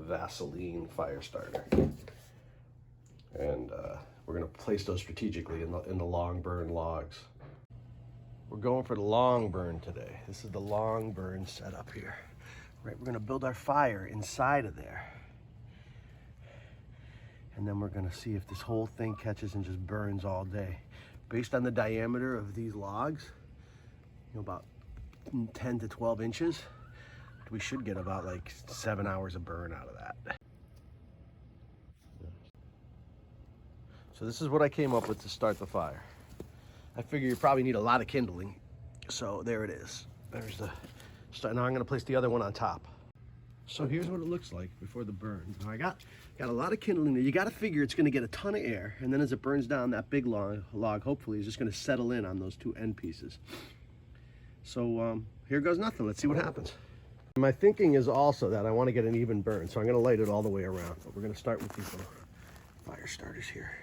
Vaseline fire starter. And we're gonna place those strategically in the long burn logs. We're going for the long burn today. This is the long burn setup here. Right, we're gonna build our fire inside of there. And then we're gonna see if this whole thing catches and just burns all day. Based on the diameter of these logs, about 10 to 12 inches, we should get about like 7 hours of burn out of that. So this is what I came up with to start the fire. I figure you probably need a lot of kindling. So there it is. There's the start. Now I'm gonna place the other one on top. So here's what it looks like before the burn. Now I got a lot of kindling there. You gotta figure it's gonna get a ton of air, and then as it burns down, that big log hopefully is just gonna settle in on those two end pieces. So here goes nothing. Let's see what happens. My thinking is also that I wanna get an even burn, so I'm gonna light it all the way around. But we're gonna start with these little fire starters here.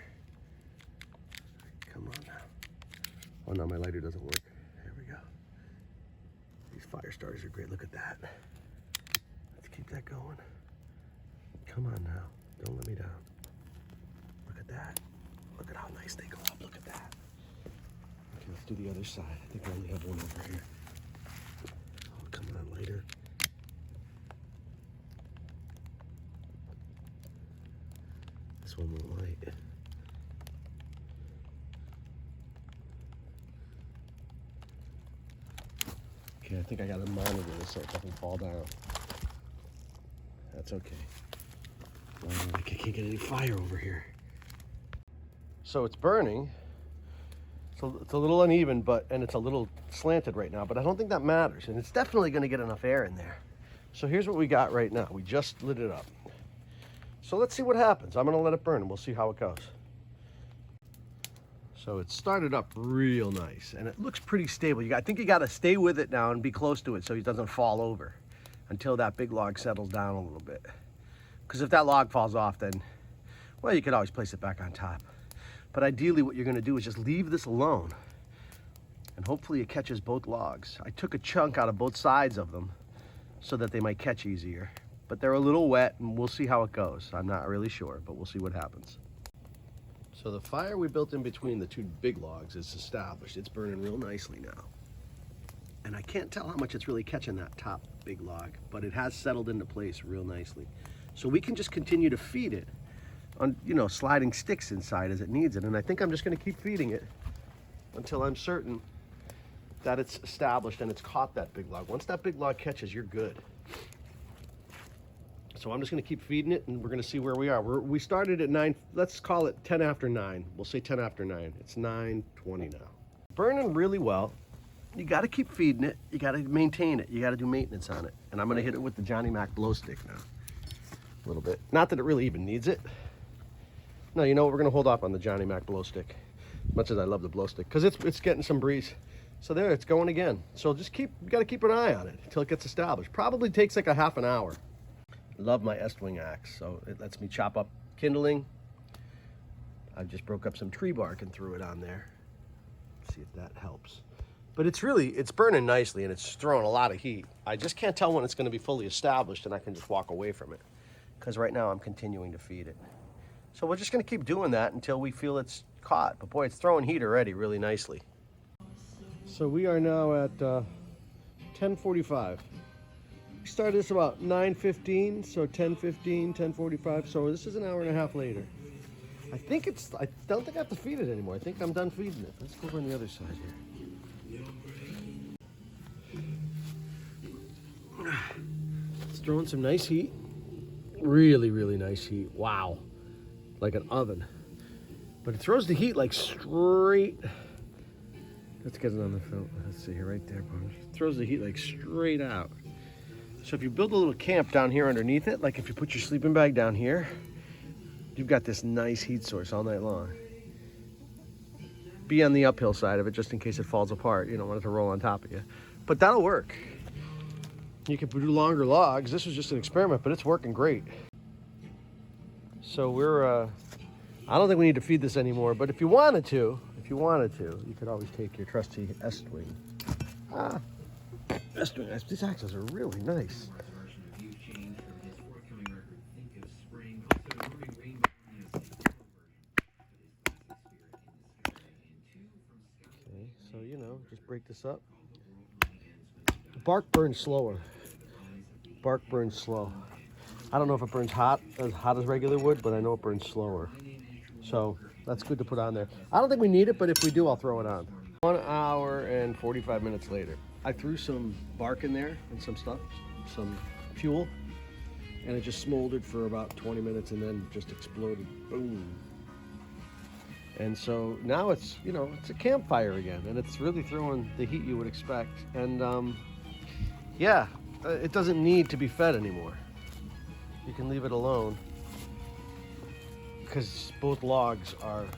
Come on now. Oh no, my lighter doesn't work. There we go. These fire starters are great. Look at that. Let's keep that going. Come on now. Don't let me down. Look at that. Look at how nice they go up. Look at that. Okay, let's do the other side. I think I only have one over here. Oh, come on, lighter. This one won't light. Okay, I think I gotta monitor this so it doesn't fall down. That's okay. I can't get any fire over here. So it's burning. So it's a little uneven, and it's a little slanted right now, but I don't think that matters. And it's definitely gonna get enough air in there. So here's what we got right now. We just lit it up. So let's see what happens. I'm gonna let it burn and we'll see how it goes. So it started up real nice and it looks pretty stable. I think you gotta stay with it now and be close to it so it doesn't fall over until that big log settles down a little bit. Because if that log falls off, then, well, you could always place it back on top. But ideally what you're gonna do is just leave this alone and hopefully it catches both logs. I took a chunk out of both sides of them so that they might catch easier. But they're a little wet and we'll see how it goes. I'm not really sure, but we'll see what happens. So the fire we built in between the two big logs is established. It's burning real nicely now. And I can't tell how much it's really catching that top big log, but it has settled into place real nicely. So we can just continue to feed it on, sliding sticks inside as it needs it. And I think I'm just gonna keep feeding it until I'm certain that it's established and it's caught that big log. Once that big log catches, you're good. So I'm just gonna keep feeding it and we're gonna see where we are. We started at 9, let's call it 10 after 9. We'll say 10 after 9. It's 9:20 now. Burning really well. You gotta keep feeding it. You gotta maintain it. You gotta do maintenance on it. And I'm gonna hit it with the Johnny Mac blow stick now. A little bit. Not that it really even needs it. No, you know what? We're gonna hold off on the Johnny Mac blow stick. Much as I love the blow stick, because it's getting some breeze. So there, it's going again. So just you gotta keep an eye on it until it gets established. Probably takes like a half an hour. Love my Estwing axe, so it lets me chop up kindling. I just broke up some tree bark and threw it on there. Let's see if that helps. But it's burning nicely and it's throwing a lot of heat. I just can't tell when it's gonna be fully established and I can just walk away from it. Because right now I'm continuing to feed it. So we're just gonna keep doing that until we feel it's caught. But boy, it's throwing heat already really nicely. So we are now at 10:45. We started this about 9:15, so 10:15, 10:45. So this is an hour and a half later. I don't think I have to feed it anymore. I think I'm done feeding it. Let's go over on the other side here. It's throwing some nice heat. Really, really nice heat. Wow. Like an oven. But it throws the heat like straight. Let's get it on the film. Let's see here, right there. It throws the heat like straight out. So if you build a little camp down here underneath it, like if you put your sleeping bag down here, you've got this nice heat source all night long. Be on the uphill side of it just in case it falls apart. You don't want it to roll on top of you. But that'll work. You can do longer logs. This was just an experiment, but it's working great. So I don't think we need to feed this anymore, but if you wanted to, you could always take your trusty Estwing. Estwing, these axes are really nice. break this up. Bark burns slower. Bark burns slow. I don't know if it burns as hot as regular wood, but I know it burns slower. So that's good to put on there. I don't think we need it, but if we do, I'll throw it on. 1 hour and 45 minutes later, I threw some bark in there and some stuff, some fuel, and it just smoldered for about 20 minutes and then just exploded. Boom. And so now it's, you know, it's a campfire again, and it's really throwing the heat you would expect. And yeah, it doesn't need to be fed anymore. You can leave it alone because both logs are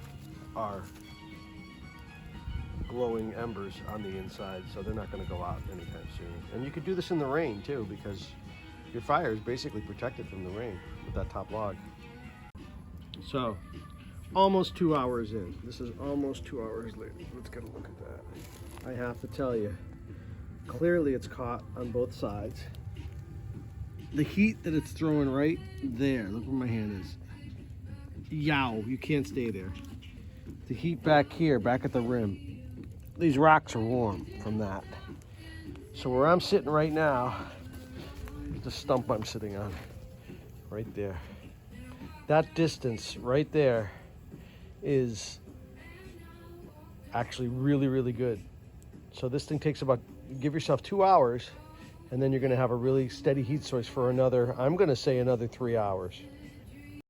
glowing embers on the inside, so they're not going to go out anytime soon. And you could do this in the rain too, because your fire is basically protected from the rain with that top log. So almost 2 hours in. This is almost 2 hours later. Let's get a look at that. I have to tell you, clearly it's caught on both sides. The heat that it's throwing right there, look where my hand is. Yow, you can't stay there. The heat back here, back at the rim, these rocks are warm from that. So where I'm sitting right now, the stump I'm sitting on, right there. That distance right there is actually really, really good. So this thing takes about, give yourself 2 hours, and then you're gonna have a really steady heat source for another, I'm gonna say another 3 hours.